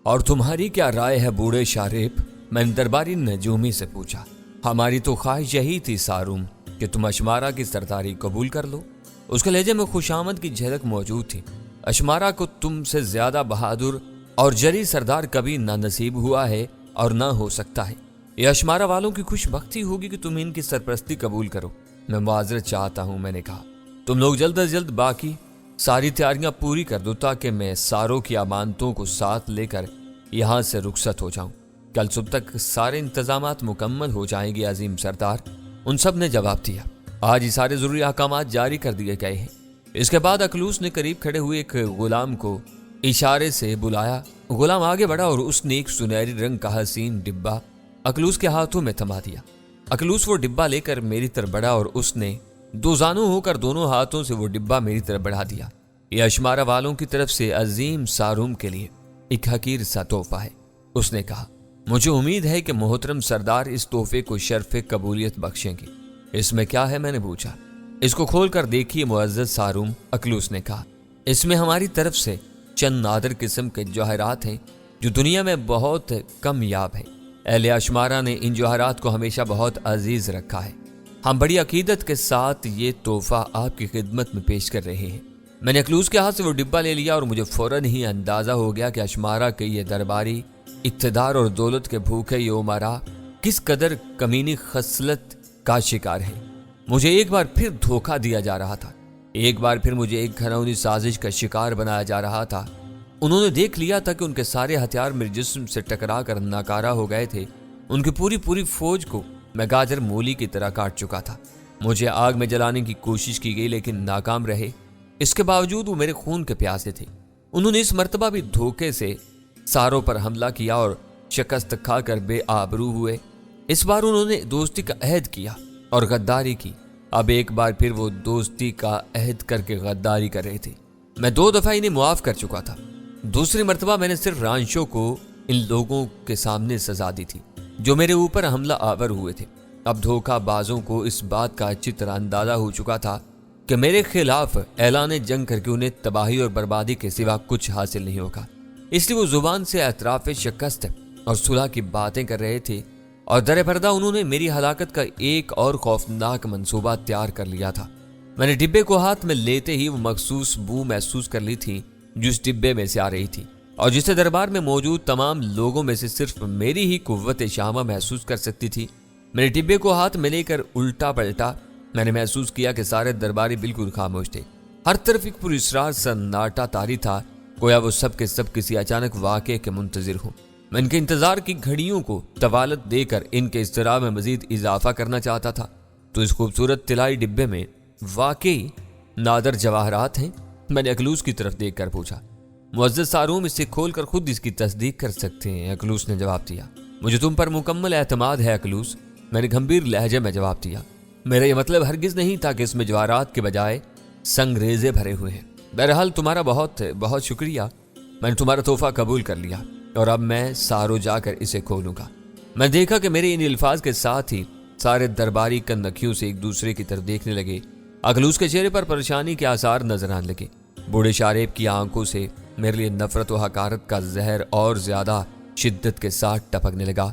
اور تمہاری کیا رائے ہے بوڑھے شارب؟ میں نے درباری نجومی سے پوچھا۔ ہماری تو خواہش یہی تھی ساروم کہ تم اشمارا کی سرداری قبول کر لو۔ اس کے لہجے میں خوشامد کی جھلک موجود تھی۔ اشمارا کو تم سے زیادہ بہادر اور جری سردار کبھی نہ نصیب ہوا ہے اور نہ ہو سکتا ہے۔ یہ اشمارا والوں کی خوش بختی ہوگی کہ تم ان کی سرپرستی قبول کرو۔ میں معذرت چاہتا ہوں، میں نے کہا۔ تم لوگ جلد از جلد باقی ساری تیاریاں پوری کر دو تاکہ میں ساروں کی امانتوں کو ساتھ لے کر یہاں سے رخصت ہو جاؤں۔ کل صبح تک سارے انتظامات مکمل ہو جائیں گے عظیم سردار۔ ان سب نے جواب دیا۔ آج ہی سارے ضروری احکامات جاری کر دیے گئے ہیں۔ اس کے بعد اکلوس نے قریب کھڑے ہوئے ایک غلام کو اشارے سے بلایا۔ غلام آگے بڑھا اور اس نے ایک سنہری رنگ کا حسین ڈبہ اکلوس کے ہاتھوں میں تھما دیا۔ اکلوس وہ ڈبہ لے کر میری طرف بڑھا اور اس نے دو زانوں ہو کر دونوں ہاتھوں سے وہ ڈبہ میری طرف بڑھا دیا۔ یہ اشمارا والوں کی طرف سے عظیم ساروم کے لیے ایک حقیر سا تحفہ ہے، اس نے کہا۔ مجھے امید ہے کہ محترم سردار اس تحفے کو شرف قبولیت بخشیں گے۔ اس میں کیا ہے؟ میں نے پوچھا۔ اس کو کھول کر دیکھیے معزز ساروم، اکلوس نے کہا۔ اس میں ہماری طرف سے چند نادر قسم کے جوہرات ہیں جو دنیا میں بہت کم یاب ہیں۔ اہل اشمارا نے ان جوہرات کو ہمیشہ بہت عزیز رکھا ہے۔ ہم بڑی عقیدت کے ساتھ یہ تحفہ آپ کی خدمت میں پیش کر رہے ہیں۔ میں نے اکلوس کے ہاتھ سے وہ ڈبہ لے لیا اور مجھے فوراً ہی اندازہ ہو گیا کہ اشمارا کے یہ درباری اقتدار اور دولت کے بھوکے یہ امراء کس قدر کمینی خصلت کا شکار ہیں۔ مجھے ایک بار پھر دھوکہ دیا جا رہا تھا، ایک بار پھر مجھے ایک گھناؤنی سازش کا شکار بنایا جا رہا تھا۔ انہوں نے دیکھ لیا تھا کہ ان کے سارے ہتھیار میرے جسم سے ٹکرا کر ناکارہ ہو گئے تھے۔ ان کی پوری فوج کو میں گاجر مولی کی طرح کاٹ چکا تھا۔ مجھے آگ میں جلانے کی کوشش کی گئی لیکن ناکام رہے۔ اس کے باوجود وہ میرے خون کے پیاسے تھے۔ انہوں نے اس مرتبہ بھی دھوکے سے ساروں پر حملہ کیا اور شکست کھا کر بے آبرو ہوئے۔ اس بار انہوں نے دوستی کا عہد کیا اور غداری کی۔ اب ایک بار پھر وہ دوستی کا عہد کر کے غداری کر رہے تھے۔ میں 2 دفعہ انہیں معاف کر چکا تھا۔ دوسری مرتبہ میں نے صرف رانشوں کو ان لوگوں کے سامنے سزا دی تھی جو میرے اوپر حملہ آور ہوئے تھے۔ اب دھوکہ بازوں کو اس بات کا اچھی طرح اندازہ ہو چکا تھا کہ میرے خلاف اعلان جنگ کر کے انہیں تباہی اور بربادی کے سوا کچھ حاصل نہیں ہوگا۔ اس لیے وہ زبان سے اطراف شکست اور صلح کی باتیں کر رہے تھے اور در پردہ انہوں نے میری ہلاکت کا ایک اور خوفناک منصوبہ تیار کر لیا تھا۔ میں نے ڈبے کو ہاتھ میں لیتے ہی وہ مخصوص بو محسوس کر لی تھی جو اس ڈبے میں سے آ رہی تھی اور جسے دربار میں موجود تمام لوگوں میں سے صرف میری ہی قوت شامہ محسوس کر سکتی تھی۔ میرے ڈبے کو ہاتھ میں لے کر الٹا پلٹا۔ میں نے محسوس کیا کہ سارے درباری بالکل خاموش تھے۔ ہر طرف ایک پراسرار سناٹا طاری تھا، گویا وہ سب کے سب کسی اچانک واقعے کے منتظر ہوں۔ میں ان کے انتظار کی گھڑیوں کو طوالت دے کر ان کے اضطراب میں مزید اضافہ کرنا چاہتا تھا۔ تو اس خوبصورت طلائی ڈبے میں واقعی نادر جواہرات ہیں؟ میں نے اکلوس کی طرف دیکھ کر پوچھا۔ معزز ساروم، اسے کھول کر خود اس کی تصدیق کر سکتے ہیں، اکلوس نے جواب دیا۔ مجھے تم پر مکمل اعتماد ہے اکلوس، میں نے گھمبیر لہجے میں جواب دیا۔ میرا یہ مطلب ہرگز نہیں تھا کہ اس میں جواہرات کے بجائے سنگریزے بھرے ہوئے ہیں۔ بہرحال تمہارا بہت بہت شکریہ، میں نے تمہارا تحفہ قبول کر لیا اور اب میں سارو جا کر اسے کھولوں گا۔ میں دیکھا کہ میرے ان الفاظ کے ساتھ ہی سارے درباری کنکھیوں سے ایک دوسرے کی طرف دیکھنے لگے۔ اکلوس کے چہرے پر پریشانی کے آثار نظر آنے لگے۔ بوڑھے شارب کی آنکھوں سے میرے لیے نفرت و حقارت کا زہر اور زیادہ شدت کے ساتھ ٹپکنے لگا۔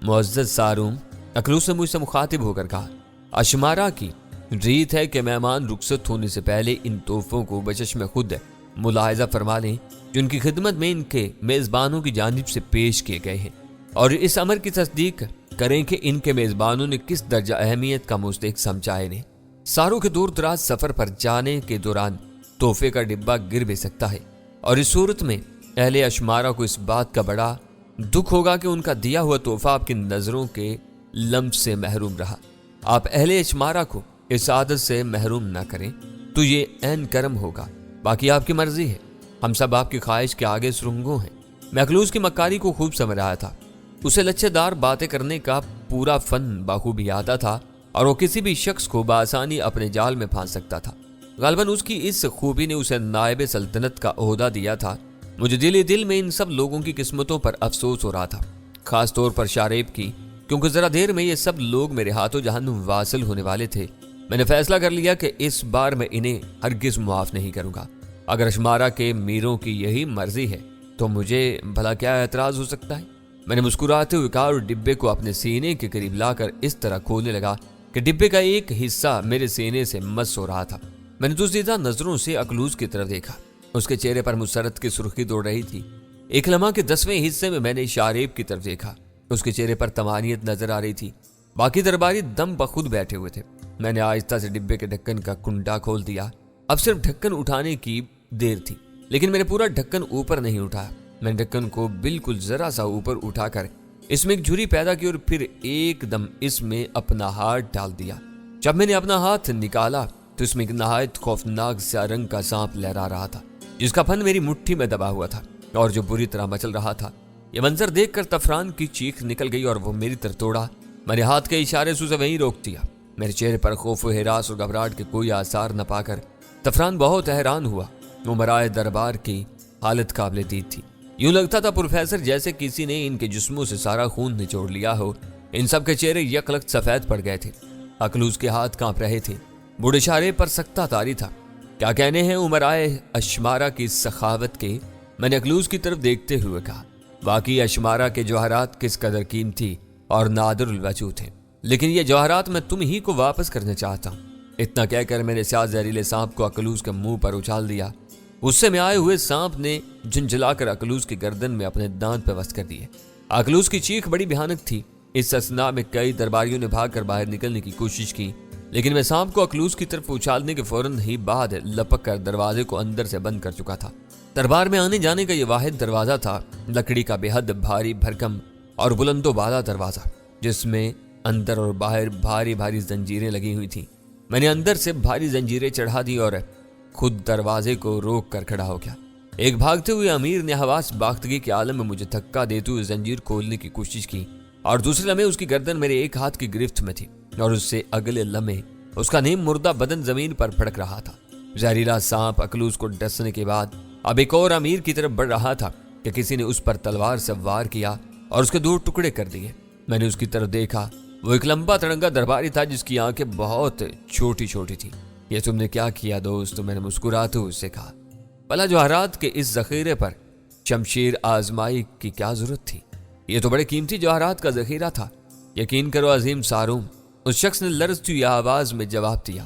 معزز ساروم، اکلوس نے مجھ سے مخاطب ہو کر کہا، اشمارا کی ریت ہے کہ مہمان رخصت ہونے سے پہلے ان تحفوں کو بچشم خود ملاحظہ فرما لیں جو ان کی خدمت میں ان کے میزبانوں کی جانب سے پیش کیے گئے ہیں، اور اس امر کی تصدیق کریں کہ ان کے میزبانوں نے کس درجہ اہمیت کا مستحق سمجھا انہیں۔ ساروں کے دور دراز سفر پر جانے کے دوران تحفے کا ڈبہ گر بھی سکتا ہے، اور اس صورت میں اہل اشمارا کو اس بات کا بڑا دکھ ہوگا کہ ان کا دیا ہوا تحفہ آپ کی نظروں کے لمس سے محروم رہا۔ آپ اہل اشمارا کو اس عادت سے محروم نہ کریں تو یہ عین کرم ہوگا، باقی آپ کی مرضی ہے۔ ہم سب آپ کی خواہش کے آگے سرنگوں ہیں۔ میں اکلوس کی مکاری کو خوب سمجھ رہا تھا۔ اسے لچھے دار باتیں کرنے کا پورا فن بخوبی آتا تھا اور وہ کسی بھی شخص کو بآسانی اپنے جال میں پھانس سکتا تھا۔ غالباً اس کی اس خوبی نے اسے نائب سلطنت کا عہدہ دیا تھا۔ مجھے دل میں ان سب لوگوں کی قسمتوں پر افسوس ہو رہا تھا، خاص طور پر شارب کی، کیونکہ ذرا دیر میں یہ سب لوگ میرے ہاتھوں جہنم واصل ہونے والے تھے۔ میں نے فیصلہ کر لیا کہ اس بار میں انہیں ہرگز معاف نہیں کروں گا۔ اگر اشمارا کے میروں کی یہی مرضی ہے تو مجھے بھلا کیا اعتراض ہو سکتا ہے؟ میں نے مسکراتے ہوئے کہا اور ڈبے کو اپنے سینے کے قریب لا کر اس طرح کھولنے لگا کہ ڈبے کا ایک حصہ میرے سینے سے مس ہو رہا تھا۔ میں نے دوزیدہ نظروں سے اکلوز کی طرف دیکھا۔ اس کے چہرے پر مسرت کی سرخی دوڑ رہی تھی۔ ایک لمحہ کے 10ویں حصے میں نے شاریب کی طرف دیکھا۔ اس کے چہرے پر طمانینت نظر آ رہی تھی۔ باقی درباری دم بخود بیٹھے ہوئے تھے۔ میں نے آہستہ سے ڈبے کے ڈھکن کا کنڈا کھول دیا۔ اب صرف ڈھکن اٹھانے کی دیر تھی، لیکن میں نے پورا ڈھکن اوپر نہیں اٹھایا۔ میں نے ڈھکن کو بالکل ذرا سا اوپر اٹھا کر اس میں ایک جھری پیدا کی اور پھر ایک دم اس میں اپنا ہاتھ ڈال دیا۔ جب میں نے اپنا ہاتھ نکالا تو اس میں ایک نہایت خوفناک سیاہ رنگ کا سانپ لہرا رہا تھا، جس کا پھن میری مٹھی میں دبا ہوا تھا اور جو بری طرح مچل رہا تھا۔ یہ منظر دیکھ کر طفران کی چیخ نکل گئی اور وہ میری طرف دوڑا۔ میں نے ہاتھ کے اشارے سے اسے وہیں روک دیا۔ میرے چہرے پر خوف و ہراس اور گھبراہٹ کے کوئی آثار نہ پا کر طفران بہت حیران ہوا۔ امرائے دربار کی حالت قابل دید تھی۔ یوں لگتا تھا پروفیسر جیسے کسی نے ان کے جسموں سے سارا خون نچوڑ لیا ہو۔ ان سب کے چہرے یک لخت سفید پڑ گئے تھے۔ اکلوز کے ہاتھ کانپ رہے تھے۔ بوڑھے شارے پر سختہ طاری تھا۔ کیا کہنے ہیں امرائے اشمارا کی سخاوت کے؟ میں نے اکلوز کی طرف دیکھتے ہوئے کہا۔ واقعی اشمارا کے جوہرات کس قدر قیمتی اور نادر الوجود ہیں، لیکن یہ جوہرات میں تم ہی کو واپس کرنا چاہتا ہوں۔ اتنا کہہ کر میں نے سیاہ زہریلے سانپ کو اکلوز کے منہ پر اچھال دیا۔ غصے میں آئے ہوئے سانپ نے جھنجھلا کر اکلوز کی گردن میں اپنے دانت پہ وسط کر دیے۔ اکلوز کی چیخ بڑی بھیانک تھی۔ اس اثنا میں کئی درباریوں نے بھاگ کر باہر نکلنے کی کوشش کی، لیکن میں سانپ کو اکلوز کی طرف اچھالنے کے فوراً ہی بعد لپک کر دروازے کو اندر سے بند کر چکا تھا۔ دربار میں آنے جانے کا یہ واحد دروازہ تھا، لکڑی کا بے حد بھاری بھرکم اور بلند و بالا دروازہ، جس میں اندر اور باہر بھاری بھاری زنجیریں لگی ہوئی تھیں۔ میں نے اندر سے بھاری زنجیریں چڑھا دی اور خود دروازے کو روک کر کھڑا ہو گیا۔ ایک بھاگتے ہوئے امیر نے حواس باختگی کے عالم میں مجھے دھکا دیتے ہوئے زنجیر کھولنے کی کوشش کی، اور دوسرے لمحے اس کی گردن میرے ایک ہاتھ کی گرفت میں تھی اور اس سے اگلے لمحے اس کا نیم مردہ بدن زمین پر پھڑک رہا تھا۔ زہریلا سانپ اکلوز کو ڈسنے کے بعد اب ایک اور امیر کی طرف بڑھ رہا تھا کہ کسی نے اس پر تلوار سے وار کیا اور اس کے 2 ٹکڑے کر دیے۔ میں نے اس کی طرف دیکھا۔ وہ ایک لمبا تڑنگا درباری تھا جس کی آنکھیں بہت چھوٹی چھوٹی تھی۔ یہ تم نے کیا کیا دوست؟ میں نے مسکراتے ہوئے اس سے کہا۔ بھلا جواہرات کے اس ذخیرے پر شمشیر آزمائی کی کیا ضرورت تھی؟ یہ تو بڑے قیمتی جواہرات کا ذخیرہ تھا۔ یقین کرو عظیم ساروم، اس شخص نے لرزتی ہوئی آواز میں جواب دیا۔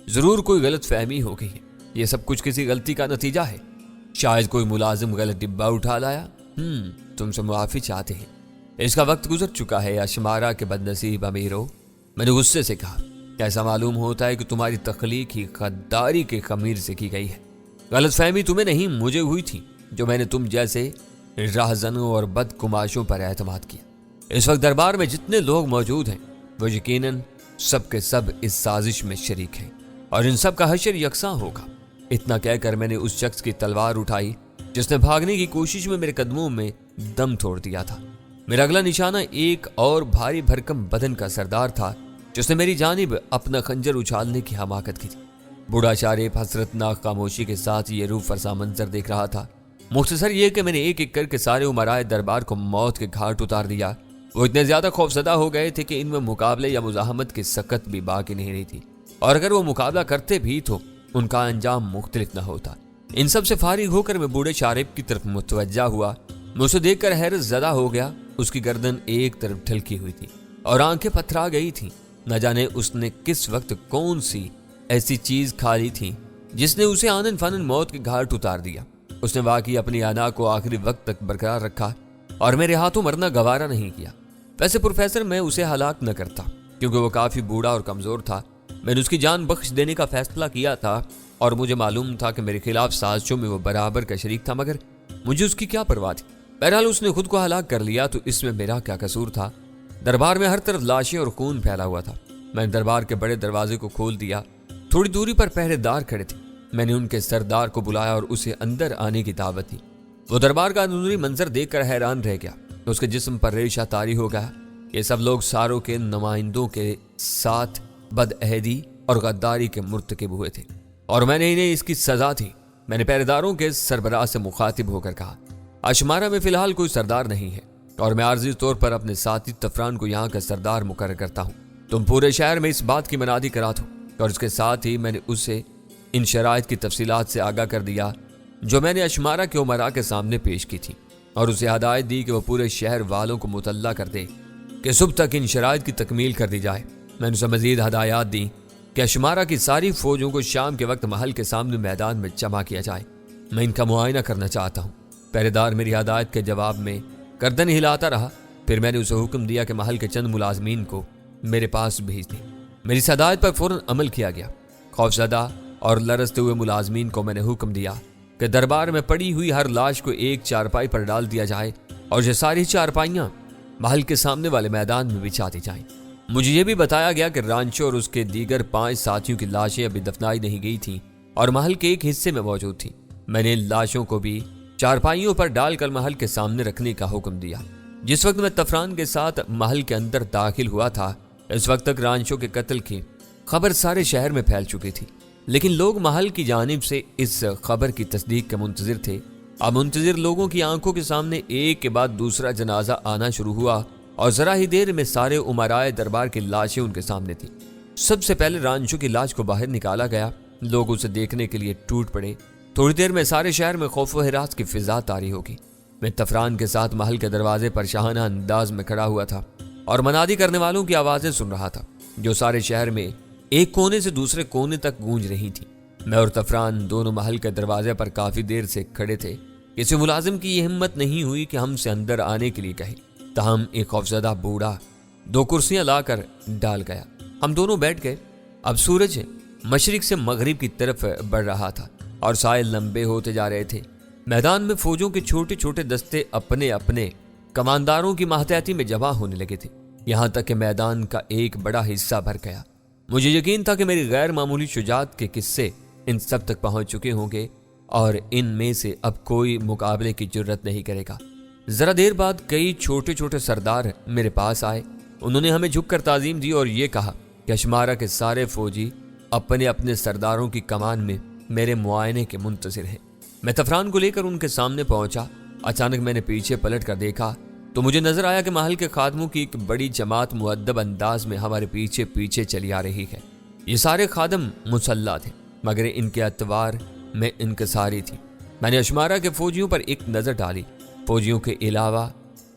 ضرور کوئی غلط فہمی ہو گئی ہے۔ یہ سب کچھ کسی غلطی کا نتیجہ ہے۔ شاید کوئی ملازم غلط ڈبہ اٹھا لایا۔ تم سے معافی چاہتے ہیں۔ اس کا وقت گزر چکا ہے اشمارا کے بد نصیب امیرو، میں نے غصے سے کہا۔ ایسا معلوم ہوتا ہے کہ تمہاری تخلیق ہی غداری کے خمیر سے کی گئی ہے۔ غلط فہمی تمہیں نہیں مجھے ہوئی تھی، جو میں نے تم جیسے راہزنوں اور بدگماشوں پر اعتماد کیا۔ اس وقت دربار میں جتنے لوگ موجود ہیں وہ یقیناً سب کے سب اس سازش میں شریک ہیں، اور ان سب کا حشر یکساں ہوگا۔ اتنا کہہ کر میں نے اس شخص کی تلوار اٹھائی جس نے بھاگنے کی کوشش میں میرے قدموں میں دم توڑ دیا تھا۔ میرا اگلا نشانہ ایک اور بھاری بھرکم بدن کا سردار تھا جس نے میری جانب اپنا خنجر اچھالنے کی حماقت کی تھی۔ بوڑھا شارب حسرتناک خاموشی کے ساتھ یہ روح فرسا منظر دیکھ رہا تھا۔ مختصر یہ کہ میں نے ایک ایک کر کے سارے امرائے دربار کو موت کے گھاٹ اتار دیا۔ وہ اتنے زیادہ خوفزدہ ہو گئے تھے کہ ان میں مقابلے یا مزاحمت کی سکت بھی باقی نہیں رہی تھی، اور اگر وہ مقابلہ کرتے بھی تو ان کا انجام مختلف نہ ہوتا۔ ان سب سے فارغ ہو کر میں بوڑھے شارب کی طرف متوجہ ہوا۔ میں اسے دیکھ کر حیرت زدہ ہو گیا۔ اس کی گردن ایک طرف ڈھلکی ہوئی تھی اور آنکھیں پتھرا گئی تھیں۔ نہ جانے اس نے کس وقت کون سی ایسی چیز کھا لی تھی جس نے اسے آنن فانن موت کے گھاٹ اتار دیا۔ اس نے واقعی اپنی انا کو آخری وقت تک برقرار رکھا اور میرے ہاتھوں مرنا گوارا نہیں کیا۔ ویسے پروفیسر میں اسے ہلاک نہ کرتا کیونکہ وہ کافی بوڑھا اور کمزور تھا۔ میں نے اس کی جان بخش دینے کا فیصلہ کیا تھا اور مجھے معلوم تھا کہ میرے خلاف سازشوں میں وہ برابر کا شریک تھا، مگر مجھے اس کی کیا پرواہ تھی؟ بہرحال اس نے خود کو ہلاک کر لیا تو اس میں میرا کیا قصور تھا؟ دربار میں ہر طرف لاشیں اور خون پھیلا ہوا تھا۔ میں نے دربار کے بڑے دروازے کو کھول دیا۔ تھوڑی دوری پر پہرے دار کھڑے تھے۔ میں نے ان کے سردار کو بلایا اور اسے اندر آنے کی دعوت دی۔ وہ دربار کا اندرونی منظر دیکھ کر حیران رہ گیا۔ اس کے جسم پر ریشہ طاری ہو گیا۔ یہ سب لوگ ساروں کے نمائندوں کے ساتھ بدعہدی اور غداری کے مرتکب ہوئے تھے، اور میں نے انہیں اس کی سزا دی۔ میں نے پہرے داروں کے سربراہ سے مخاطب ہو کر کہا، اشمارا میں فی الحال کوئی سردار نہیں ہے اور میں عارضی طور پر اپنے ساتھی طفران کو یہاں کا سردار مقرر کرتا ہوں۔ تم پورے شہر میں اس بات کی منادی کرا دو، اور اس کے ساتھ ہی میں نے اسے ان شرائط کی تفصیلات سے آگاہ کر دیا جو میں نے اشمارا کے امراء کے سامنے پیش کی تھی۔ اور اسے ہدایت دی کہ وہ پورے شہر والوں کو مطلع کر دے کہ صبح تک ان شرائط کی تکمیل کر دی جائے۔ میں نے اسے مزید ہدایات دی کہ اشمارا کی ساری فوجوں کو شام کے وقت محل کے سامنے میدان میں جمع کیا جائے، میں ان کا معائنہ کرنا چاہتا ہوں۔ پہرے دار میری ہدایت کے جواب میں گردن ہلاتا رہا۔ پھر میں نے اسے حکم دیا کہ محل کے چند ملازمین کو میرے پاس بھیج دیں۔ میری اس ہدایت پر فوراً عمل کیا گیا۔ خوفزدہ اور لرزتے ہوئے ملازمین کو میں نے حکم دیا کہ دربار میں پڑی ہوئی ہر لاش کو ایک چارپائی پر ڈال دیا جائے اور یہ ساری چارپائیاں محل کے سامنے والے میدان میں بچھا دی جائیں۔ مجھے یہ بھی بتایا گیا کہ رانچو اور اس کے دیگر 5 ساتھیوں کی لاشیں ابھی دفنائی نہیں گئی تھیں اور محل کے ایک حصے میں موجود تھیں۔ میں نے ان لاشوں کو بھی چارپائیوں پر ڈال کر محل کے سامنے رکھنے کا حکم دیا۔ جس وقت میں تفران کے ساتھ محل کے اندر داخل ہوا تھا، اس وقت تک رانچو کے قتل کی خبر سارے شہر میں پھیل چکی تھی، لیکن لوگ محل کی جانب سے اس خبر کی تصدیق کے منتظر تھے۔ اب منتظر لوگوں کی آنکھوں کے سامنے ایک کے بعد دوسرا جنازہ آنا شروع ہوا اور ذرا ہی دیر میں سارے امرائے دربار کی لاشیں ان کے سامنے تھیں۔ سب سے پہلے رانچو کی لاش کو باہر نکالا گیا۔ لوگ اسے دیکھنے کے لیے ٹوٹ پڑے۔ تھوڑی دیر میں سارے شہر میں خوف و ہراس کی فضا طاری ہوگی۔ میں تفران کے ساتھ محل کے دروازے پر شاہانہ انداز میں کھڑا ہوا تھا اور منادی کرنے والوں کی آوازیں سن رہا تھا جو سارے شہر میں ایک کونے سے دوسرے کونے تک گونج رہی تھی۔ میں اور تفران دونوں محل کے دروازے پر کافی دیر سے کھڑے تھے۔ کسی ملازم کی یہ ہمت نہیں ہوئی کہ ہم سے اندر آنے کے لیے کہے، تاہم ایک خوفزدہ بوڑھا 2 کرسیاں لا کر ڈال گیا۔ ہم دونوں بیٹھ گئے۔ اب سورج مشرق سے مغرب کی طرف بڑھ رہا تھا اور سائے لمبے ہوتے جا رہے تھے۔ میدان میں فوجوں کے چھوٹے چھوٹے دستے اپنے اپنے کمانداروں کی ماتحتی میں جمع ہونے لگے تھے، یہاں تک کہ میدان کا ایک بڑا حصہ بھر گیا۔ مجھے یقین تھا کہ میری غیر معمولی شجاعت کے قصے ان سب تک پہنچ چکے ہوں گے اور ان میں سے اب کوئی مقابلے کی جرت نہیں کرے گا۔ ذرا دیر بعد کئی چھوٹے چھوٹے سردار میرے پاس آئے۔ انہوں نے ہمیں جھک کر تعظیم دی اور یہ کہا کہ اشمارا کے سارے فوجی اپنے اپنے سرداروں کی کمان میں میرے معائنے کے منتظر ہیں۔ میں تفران کو لے کر ان کے سامنے پہنچا۔ اچانک میں نے پیچھے پلٹ کر دیکھا تو مجھے نظر آیا کہ محل کے خادموں کی ایک بڑی جماعت مؤدب انداز میں ہمارے پیچھے پیچھے چلی آ رہی ہے۔ یہ سارے خادم مسلح تھے مگر ان کے اتوار میں انکساری تھی۔ میں نے اشمارا کے فوجیوں پر ایک نظر ڈالی۔ فوجیوں کے علاوہ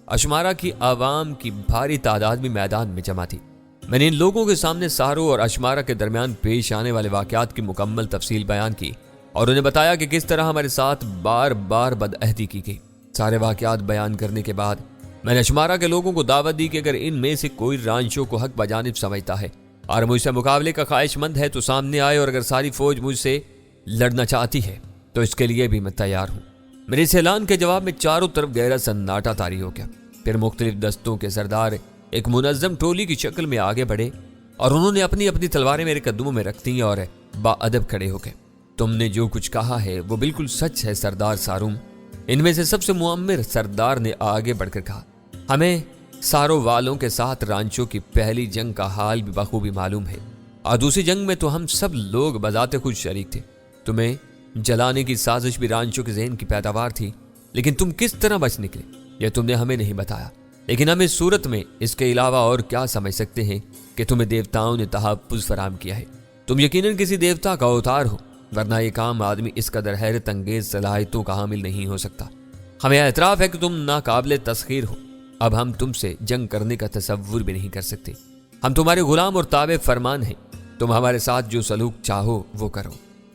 اشمارا کی عوام کی بھاری تعداد بھی میدان میں جمع تھی۔ میں نے ان لوگوں کے سامنے سارو اور اشمارا کے درمیان پیش آنے والے واقعات کی مکمل تفصیل بیان کی اور انہیں بتایا کہ کس طرح ہمارے ساتھ بار بار بدعہدی کی گئی۔ سارے واقعات بیان کرنے کے بعد میں نے اشمارا کے لوگوں کو دعوت دی کہ اگر ان میں سے کوئی رانچو کو حق بجانب سمجھتا ہے اور مجھ سے مقابلے کا خواہش مند ہے تو سامنے آئے، اور اگر ساری فوج مجھ سے لڑنا چاہتی ہے تو اس کے لیے بھی میں تیار ہوں۔ میرے اس اعلان کے جواب میں چاروں طرف گہرا سناٹا طاری ہو گیا۔ پھر مختلف دستوں کے سردار ایک منظم ٹولی کی شکل میں آگے بڑھے اور انہوں نے اپنی اپنی تلواریں میرے قدموں میں رکھ دیں اور باادب کھڑے ہو گئے۔ تم نے جو کچھ کہا ہے وہ بالکل سچ ہے سردار ساروم، ان میں سے سب سے معمر سردار نے آگے بڑھ کر کہا۔ ہمیں سارو والوں کے ساتھ رانچو کی پہلی جنگ کا حال بھی بخوبی معلوم ہے، اور دوسری جنگ میں تو ہم سب لوگ بذات خود شریک تھے۔ تمہیں جلانے کی سازش بھی رانچو کے ذہن کی پیداوار تھی، لیکن تم کس طرح بچ نکلے یہ تم نے ہمیں نہیں بتایا۔ لیکن ہم اس صورت میں اس کے علاوہ اور کیا سمجھ سکتے ہیں کہ تمہیں دیوتاؤں نے تحفظ فراہم کیا ہے۔ تم یقیناً کسی دیوتا کا اوتار ہو، ورنہ ایک عام آدمی اس قدر حیرت انگیز صلاحیتوں کا حامل نہیں ہو سکتا۔ ہمیں اعتراف ہے کہ تم ناقابل تسخیر ہو۔ اب ہم تم سے جنگ کرنے کا تصور بھی نہیں کر سکتے۔ ہم تمہارے غلام اور تابع فرمان ہیں۔ تم ہمارے ساتھ جو سلوک چاہو وہ کرو۔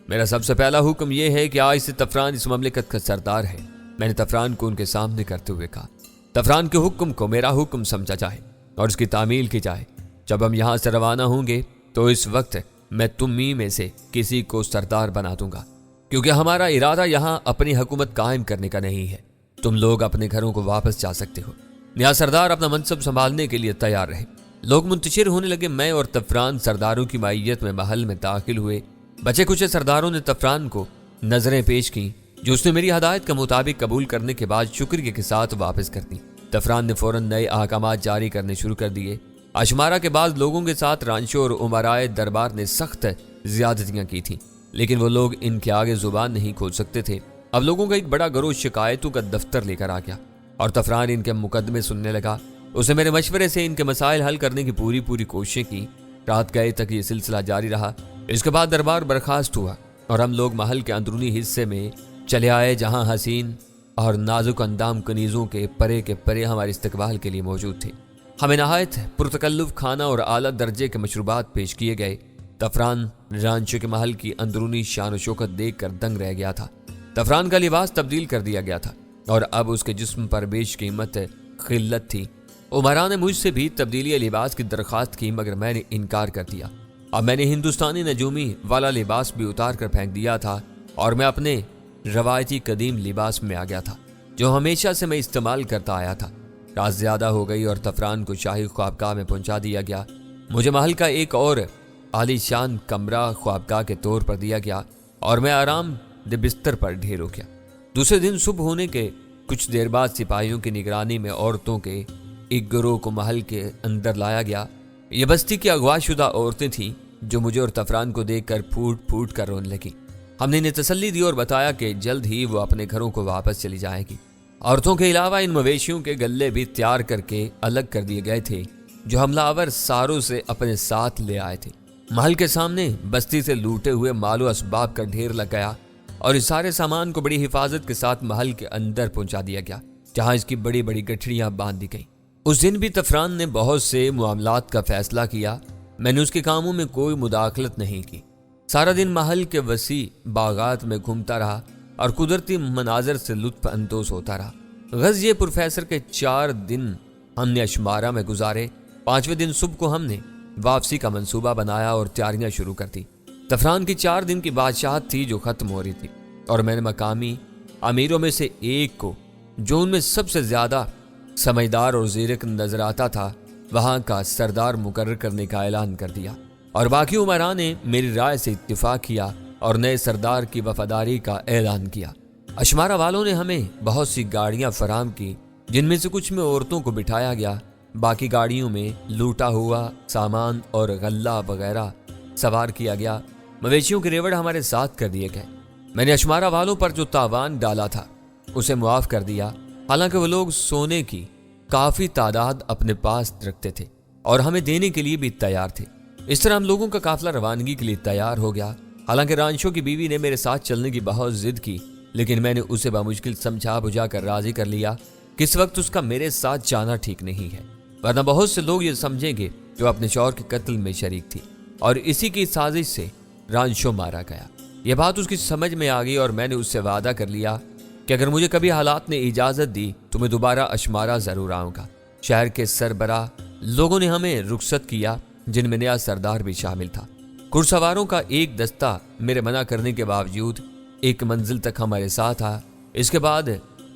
میرا سب سے پہلا حکم یہ ہے کہ آج سے تفران اس مملکت کا سردار ہے۔ میں نے تفران کو ان کے سامنے کرتے ہوئے کہا، تفران کے حکم کو میرا حکم سمجھا جائے اور اس کی تعمیل کی جائے۔ جب ہم یہاں سے روانہ ہوں گے تو اس وقت میں تم ہی میں سے کسی کو سردار بنا دوں گا، کیونکہ ہمارا ارادہ یہاں اپنی حکومت قائم کرنے کا نہیں ہے۔ تم لوگ اپنے گھروں کو واپس جا سکتے ہو۔ نیا سردار اپنا منصب سنبھالنے کے لیے تیار رہے۔ لوگ منتشر ہونے لگے۔ میں اور تفران سرداروں کی معیت میں محل میں داخل ہوئے۔ بچے کچھ سرداروں نے تفران کو نظریں پیش کی جو اس نے میری ہدایت کے مطابق قبول کرنے کے بعد شکریہ کے ساتھ واپس کر دی۔ تفران نے فوراً نئے احکامات جاری کرنے شروع کر دیے۔ اشمارا کے بعض لوگوں کے ساتھ رانچو اور امرائے دربار نے سخت زیادتیاں کی تھیں، لیکن وہ لوگ ان کے آگے زبان نہیں کھول سکتے تھے۔ اب لوگوں کا ایک بڑا گروہ شکایتوں کا دفتر لے کر آ گیا اور تفران ان کے مقدمے سننے لگا۔ اسے میرے مشورے سے ان کے مسائل حل کرنے کی پوری کوششیں کی۔ رات گئے تک یہ سلسلہ جاری رہا۔ اس کے بعد دربار برخاست ہوا اور ہم لوگ محل کے اندرونی حصے میں چلے آئے جہاں حسین اور نازک اندام کنیزوں کے پرے ہمارے استقبال کے لیے موجود تھے۔ ہمیں نہایت پرتکلف کھانا اور اعلیٰ درجے کے مشروبات پیش کیے گئے۔ تفران رانچو کے محل کی اندرونی شان و شوکت دیکھ کر دنگ رہ گیا تھا۔ تفران کا لباس تبدیل کر دیا گیا تھا اور اب اس کے جسم پر بیش قیمت خلت تھی۔ عمرا نے مجھ سے بھی تبدیلی لباس کی درخواست کی، مگر میں نے انکار کر دیا۔ اب میں نے ہندوستانی نجومی والا لباس بھی اتار کر پھینک دیا تھا اور میں اپنے روایتی قدیم لباس میں آ گیا تھا جو ہمیشہ سے میں استعمال کرتا آیا تھا۔ رات زیادہ ہو گئی اور تفران کو شاہی خوابگاہ میں پہنچا دیا گیا۔ مجھے محل کا ایک اور عالی شان کمرہ خوابگاہ کے طور پر دیا گیا اور میں آرام دہ بستر پر ڈھیر ہو گیا۔ دوسرے دن صبح ہونے کے کچھ دیر بعد سپاہیوں کی نگرانی میں عورتوں کے ایک گروہ کو محل کے اندر لایا گیا۔ یہ بستی کی اغوا شدہ عورتیں تھیں جو مجھے اور تفران کو دیکھ کر پھوٹ پھوٹ کر رونے لگیں۔ ہم نے انہیں تسلی دی اور بتایا کہ جلد ہی وہ اپنے گھروں کو واپس چلی جائے گی۔ عورتوں کے علاوہ ان مویشیوں کے گلے بھی تیار کر کے الگ کر دیے گئے تھے جو حملہ آور ساروں سے اپنے ساتھ لے آئے تھے۔ محل کے سامنے بستی سے لوٹے ہوئے مال و اسباب کا ڈھیر لگ گیا اور اس سارے سامان کو بڑی حفاظت کے ساتھ محل کے اندر پہنچا دیا گیا جہاں اس کی بڑی بڑی گٹھڑیاں باندھ دی گئیں۔ اس دن بھی تفران نے بہت سے معاملات کا فیصلہ کیا۔ میں نے اس کے کاموں میں کوئی مداخلت نہیں کی۔ سارا دن محل کے وسیع باغات میں گھومتا رہا اور قدرتی مناظر سے لطف اندوز ہوتا رہا۔ غزیہ پروفیسر کے 4 دن ہم نے اشمارا میں گزارے۔ 5ویں دن صبح کو ہم نے واپسی کا منصوبہ بنایا اور تیاریاں شروع کر دی۔ تفران کی 4 دن کی بادشاہت تھی جو ختم ہو رہی تھی اور میں نے مقامی امیروں میں سے ایک کو جو ان میں سب سے زیادہ سمجھدار اور زیرک نظر آتا تھا وہاں کا سردار مقرر کرنے کا اعلان کر دیا اور باقی عمراء نے میری رائے سے اتفاق کیا اور نئے سردار کی وفاداری کا اعلان کیا۔ اشمارہ والوں نے ہمیں بہت سی گاڑیاں فراہم کی جن میں سے کچھ میں عورتوں کو بٹھایا گیا، باقی گاڑیوں میں لوٹا ہوا سامان اور غلہ وغیرہ سوار کیا گیا۔ مویشیوں کے ریوڑ ہمارے ساتھ کر دیے گئے۔ میں نے اشمارہ والوں پر جو تاوان ڈالا تھا اسے معاف کر دیا، حالانکہ وہ لوگ سونے کی کافی تعداد اپنے پاس رکھتے تھے اور ہمیں دینے کے لیے بھی تیار تھے۔ اس طرح ہم لوگوں کا قافلہ روانگی کے لیے تیار ہو گیا۔ حالانکہ رانچو کی بیوی نے میرے ساتھ چلنے کی بہت ضد کی، لیکن میں نے اسے بمشکل سمجھا بجھا کر راضی کر لیا کہ اس وقت اس کا میرے ساتھ جانا ٹھیک نہیں ہے، ورنہ بہت سے لوگ یہ سمجھیں گے جو اپنے شوہر کے قتل میں شریک تھی اور اسی کی سازش سے رانچو مارا گیا۔ یہ بات اس کی سمجھ میں آ گئی اور میں نے اس سے وعدہ کر لیا کہ اگر مجھے کبھی حالات نے اجازت دی تو میں دوبارہ اشمارہ ضرور آؤں گا۔ شہر کے سربراہ لوگوں نے ہمیں رخصت کیا جن میں نیا سردار بھی شامل تھا۔ گھڑسواروں کا ایک دستہ میرے منع کرنے کے باوجود ایک منزل تک ہمارے ساتھ آیا۔ اس کے بعد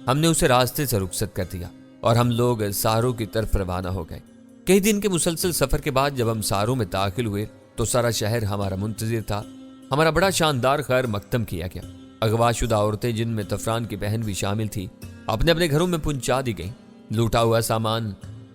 ہم نے اسے راستے سے رخصت کر دیا اور ہم لوگ ساروں کی طرف روانہ ہو گئے۔ کئی دن کے مسلسل سفر کے بعد جب ہم ساروں میں داخل ہوئے تو سارا شہر ہمارا منتظر تھا۔ ہمارا بڑا شاندار خیر مقدم کیا گیا۔ اغوا شدہ عورتیں جن میں تفران کی بہن بھی شامل تھی اپنے اپنے گھروں میں پہنچا دی گئیں۔ لوٹا ہوا سامان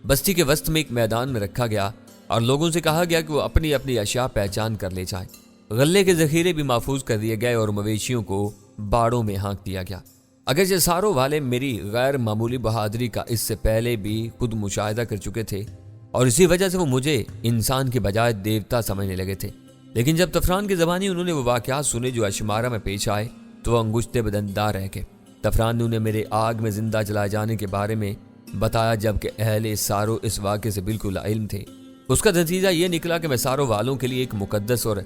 بستی کے وسط میں ایک میدان میں رکھا گیا اور لوگوں سے کہا گیا کہ وہ اپنی اپنی اشیاء پہچان کر لے جائیں۔ غلے کے ذخیرے بھی محفوظ کر دیے گئے اور مویشیوں کو باڑوں میں ہانک دیا گیا۔ اگرچہ ساروں والے میری غیر معمولی بہادری کا اس سے پہلے بھی خود مشاہدہ کر چکے تھے اور اسی وجہ سے وہ مجھے انسان کے بجائے دیوتا سمجھنے لگے تھے، لیکن جب تفران کی زبانی انہوں نے وہ واقعات سنے جو اشمارہ میں پیش آئے تو وہ انگشتے بدندار رہ گئے۔ تفران نے انہیں میرے آگ میں زندہ جلائے جانے کے بارے میں بتایا جبکہ اہل سارو اس واقعے سے بالکل علم تھے۔ اس کا نتیجہ یہ نکلا کہ میں سارو والوں کے لیے ایک مقدس اور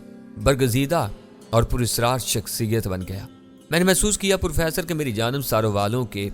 برگزیدہ اور پراسرار شخصیت بن گیا۔ میں نے محسوس کیا پروفیسر کہ میری جانب سارو والوں کے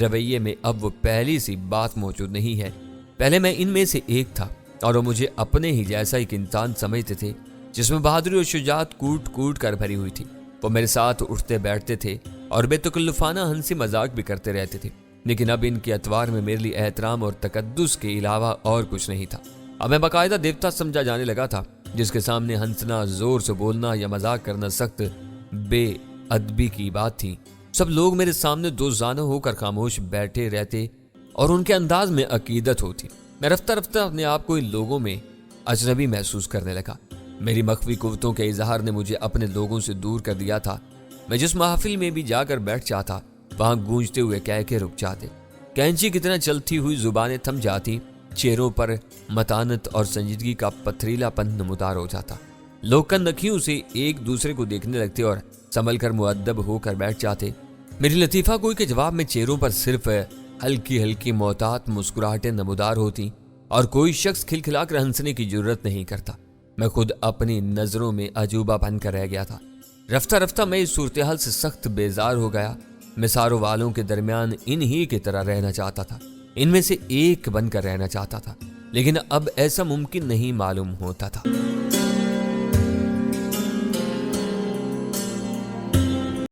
رویے میں اب وہ پہلی سی بات موجود نہیں ہے۔ پہلے میں ان میں سے ایک تھا اور وہ مجھے اپنے ہی جیسا ایک انسان سمجھتے تھے جس میں بہادری اور شجاعت کوٹ کوٹ کر بھری ہوئی تھی۔ وہ میرے ساتھ اٹھتے بیٹھتے تھے اور بے تکلفانہ ہنسی مذاق بھی کرتے رہتے تھے، لیکن اب ان کے اطوار میں میرے لیے احترام اور تقدس کے علاوہ اور کچھ نہیں تھا۔ اب میں باقاعدہ دیوتا سمجھا جانے لگا تھا جس کے سامنے ہنسنا، زور سے بولنا یا مذاق کرنا سخت بے ادبی کی بات تھی۔ سب لوگ میرے سامنے دو زانو ہو کر خاموش بیٹھے رہتے اور ان کے انداز میں عقیدت ہوتی۔ میں رفتہ رفتہ اپنے آپ کو ان لوگوں میں اجنبی محسوس کرنے لگا۔ میری مخفی قوتوں کے اظہار نے مجھے اپنے لوگوں سے دور کر دیا تھا۔ میں جس محفل میں بھی جا کر بیٹھ جاتا وہاں گونجتے ہوئے کہہ کے رک جاتے، کینچی کی طرح چلتی ہوئی زبانیں تھم جاتی، چہروں پر متانت اور سنجیدگی کا پتھریلا پن نمودار ہو جاتا۔ لوگ کن نکھیوں سے ایک دوسرے کو دیکھنے لگتے اور سنبھل کر مؤدب ہو کر بیٹھ جاتے۔ میری لطیفہ گوئی کے جواب میں چہروں پر صرف ہلکی ہلکی محتاط مسکراہٹیں نمودار ہوتی اور کوئی شخص کھلکھلا کر ہنسنے کی جرت نہیں کرتا۔ میں خود اپنی نظروں میں عجوبہ بن کر رہ گیا تھا۔ رفتہ رفتہ میں اس صورتحال سے سخت بیزار ہو گیا۔ میں ساروں والوں کے درمیان انہی کی طرح رہنا چاہتا تھا، ان میں سے ایک بن کر رہنا چاہتا تھا، لیکن اب ایسا ممکن نہیں معلوم ہوتا تھا۔